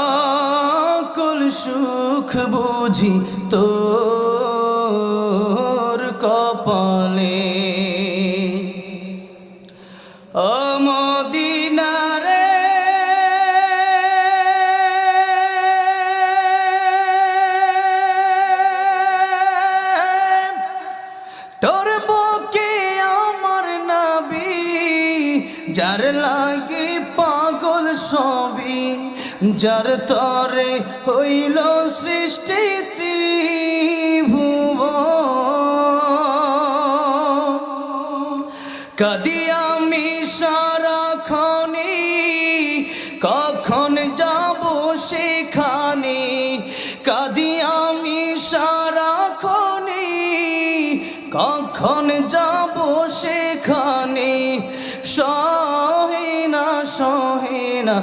সকল সুখ বুঝি তোর কপালে ও মদিনা রে তোর বুকে আমার নবী যার লাগি পাগল সবই যার তরে হইল সৃষ্টি ত্রিভুবন কাঁদি আমি সারাক্ষণে কখন যাব সেখানে কাঁদি আমি সারাক্ষণে কখন যাব সেখানে সহে না